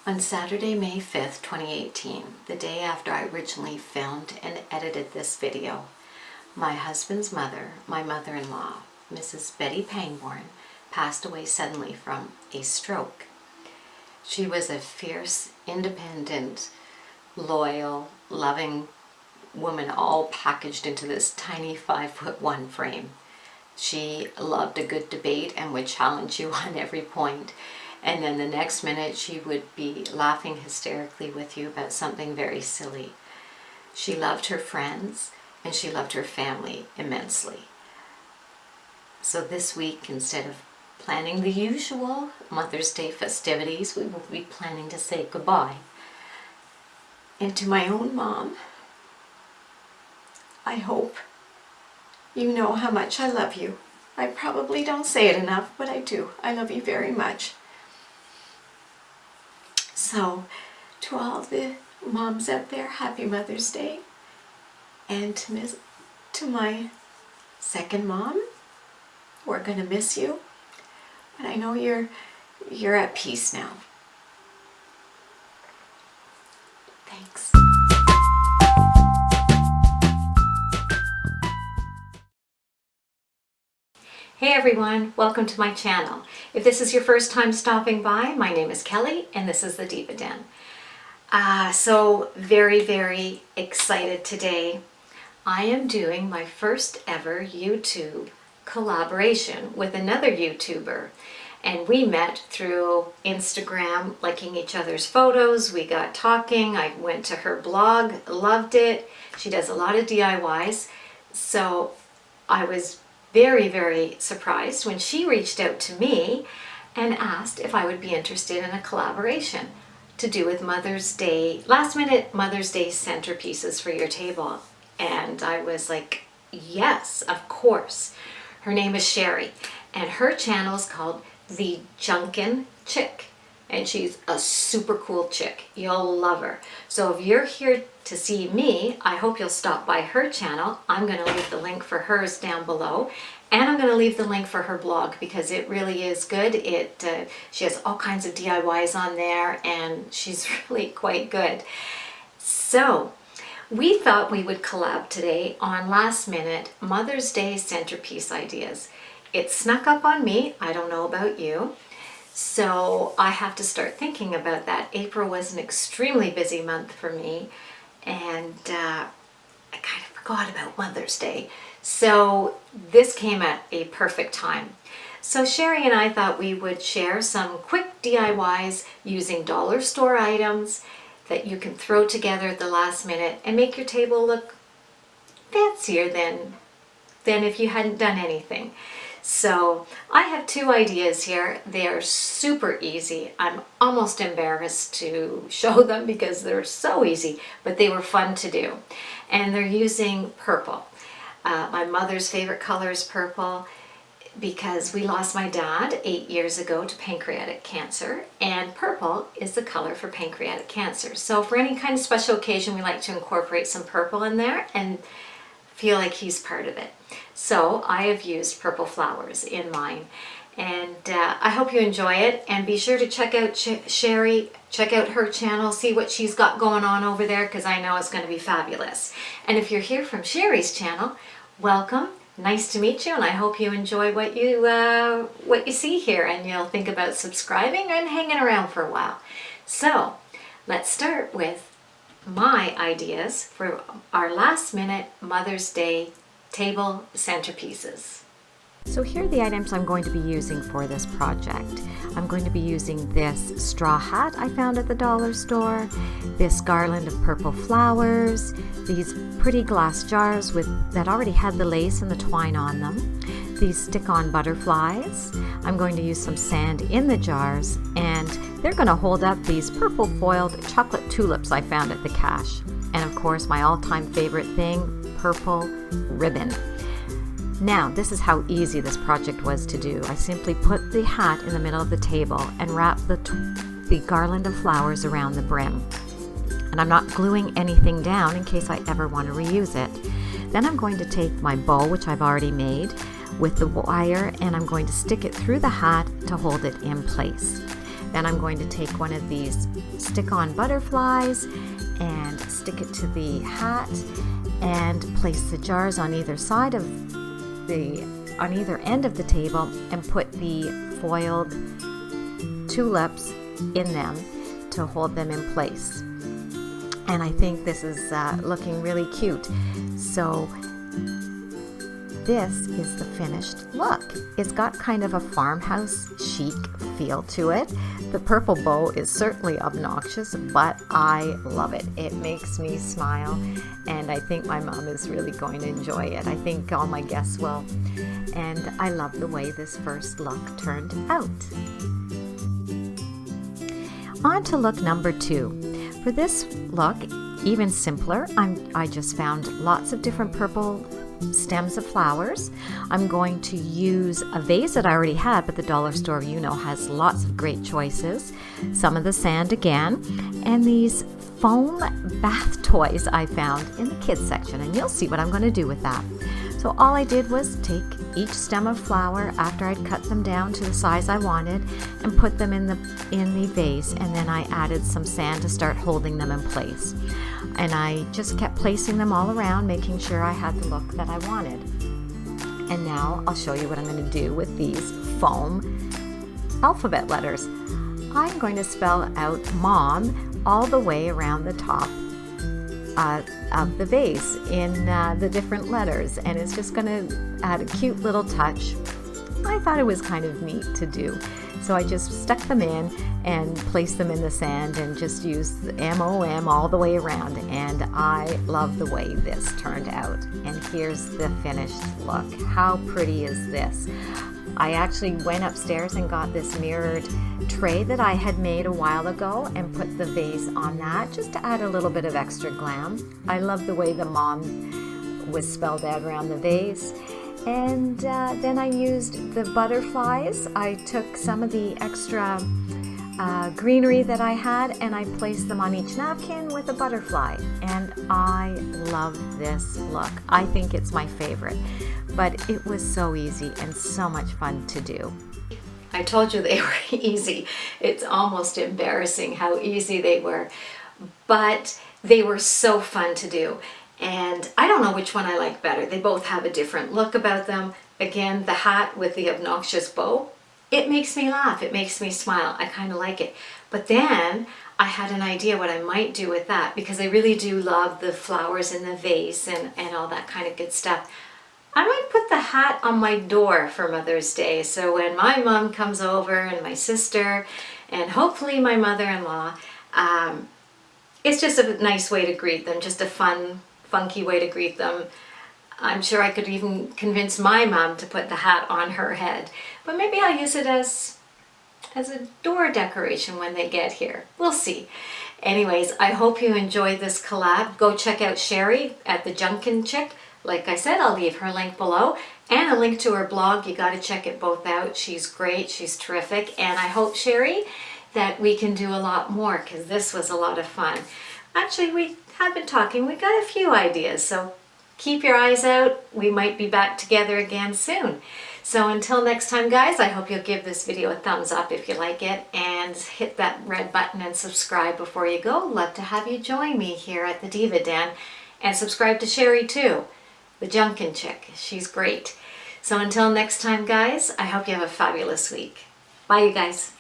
On Saturday, May 5th, 2018, the day after I originally filmed and edited this video, my husband's mother, my mother-in-law, Mrs. Betty Pangborn, passed away suddenly from a stroke. She was a fierce, independent, loyal, loving woman, all packaged into this tiny 5'1" frame. She loved a good debate and would challenge you on every point. And then the next minute she would be laughing hysterically with you about something very silly. She loved her friends and she loved her family immensely. So this week, instead of planning the usual Mother's Day festivities, we will be planning to say goodbye. And to my own mom, I hope you know how much I love you. I probably don't say it enough, but I do. I love you very much. So, to all the moms out there, happy Mother's Day. And to my second mom, we're going to miss you. But I know you're at peace now. Thanks. Hey everyone, welcome to my channel. If this is your first time stopping by, my name is Kelly and this is the Diva Den. So very excited today. I am doing my first ever YouTube collaboration with another YouTuber. And we met through Instagram, liking each other's photos. We got talking. I went to her blog, loved it. She does a lot of DIYs. So I was very surprised when she reached out to me and asked if I would be interested in a collaboration to do with Mother's Day, last minute Mother's Day centerpieces for your table. And I was like, yes, of course. Her name is Sherri and her channel is called The Junkin Chick. And she's a super cool chick. You'll love her. So if you're here to see me, I hope you'll stop by her channel. I'm going to leave the link for hers down below. And I'm going to leave the link for her blog because it really is good. She has all kinds of DIYs on there and she's really quite good. So we thought we would collab today on last minute Mother's Day centerpiece ideas. It snuck up on me. I don't know about you. So I have to start thinking about that. April was an extremely busy month for me and I kind of forgot about Mother's Day. So this came at a perfect time. So Sherri and I thought we would share some quick DIYs using dollar store items that you can throw together at the last minute and make your table look fancier than if you hadn't done anything. So I have two ideas here. They are super easy. I'm almost embarrassed to show them because they're so easy, but they were fun to do. And they're using purple. My mother's favorite color is purple because we lost my dad 8 years ago to pancreatic cancer, and purple is the color for pancreatic cancer. So for any kind of special occasion, we like to incorporate some purple in there and feel like he's part of it. So I have used purple flowers in mine, and I hope you enjoy it. And be sure to check out Sherri, check out her channel, see what she's got going on over there, because I know it's going to be fabulous. And if you're here from Sherri's channel, welcome. Nice to meet you, and I hope you enjoy what you see here, and you'll think about subscribing and hanging around for a while. So let's start with my ideas for our last minute Mother's Day table centerpieces. So here are the items I'm going to be using for this project. I'm going to be using this straw hat I found at the dollar store, this garland of purple flowers, these pretty glass jars that already had the lace and the twine on them, these stick-on butterflies. I'm going to use some sand in the jars, and they're going to hold up these purple foiled chocolate tulips I found at the cache. And of course, my all-time favorite thing, purple ribbon. Now, this is how easy this project was to do. I simply put the hat in the middle of the table and wrap the garland of flowers around the brim. And I'm not gluing anything down in case I ever want to reuse it. Then I'm going to take my bow, which I've already made, with the wire, and I'm going to stick it through the hat to hold it in place. Then I'm going to take one of these stick-on butterflies and stick it to the hat and place the jars on either side of on either end of the table and put the foiled tulips in them to hold them in place. And I think this is looking really cute. So this is the finished look. It's got kind of a farmhouse chic feel to it. The purple bow is certainly obnoxious, but I love it. It makes me smile, and I think my mom is really going to enjoy it. I think all my guests will. And I love the way this first look turned out. On to look number 2. For this look, even simpler, I just found lots of different purple stems of flowers. I'm going to use a vase that I already had, but the dollar store, you know, has lots of great choices. Some of the sand again, and these foam bath toys I found in the kids section, and you'll see what I'm going to do with that. So all I did was take each stem of flower after I'd cut them down to the size I wanted and put them in the vase, and then I added some sand to start holding them in place. And I just kept placing them all around, making sure I had the look that I wanted. And now I'll show you what I'm going to do with these foam alphabet letters. I'm going to spell out Mom all the way around the top of the vase in the different letters, and it's just going to add a cute little touch. I thought it was kind of neat to do. So I just stuck them in and placed them in the sand and just used the MOM all the way around, and I love the way this turned out. And here's the finished look. How pretty is this? I actually went upstairs and got this mirrored tray that I had made a while ago and put the vase on that just to add a little bit of extra glam. I love the way the Mom was spelled out around the vase. And then I used the butterflies. I took some of the extra greenery that I had and I placed them on each napkin with a butterfly. And I love this look. I think it's my favorite. But it was so easy and so much fun to do. I told you they were easy. It's almost embarrassing how easy they were. But they were so fun to do. And I don't know which one I like better. They both have a different look about them. Again, the hat with the obnoxious bow, it makes me laugh. It makes me smile. I kind of like it. But then I had an idea what I might do with that, because I really do love the flowers in the vase and all that kind of good stuff. I might put the hat on my door for Mother's Day. So when my mom comes over and my sister and hopefully my mother-in-law, it's just a nice way to greet them, just a fun, funky way to greet them. I'm sure I could even convince my mom to put the hat on her head, but maybe I'll use it as a door decoration when they get here. We'll see. Anyways, I hope you enjoyed this collab. Go check out Sherri at The Junkin Chick. Like I said, I'll leave her link below and a link to her blog. You got to check it both out. She's great. She's terrific. And I hope, Sherri, that we can do a lot more, because this was a lot of fun. Actually, we have been talking. We got a few ideas, so keep your eyes out. We might be back together again soon. So until next time, guys, I hope you'll give this video a thumbs up if you like it, and hit that red button and subscribe before you go. Love to have you join me here at the Diva Den, and subscribe to Sherri too, the Junkin Chick. She's great. So until next time, guys, I hope you have a fabulous week. Bye, you guys.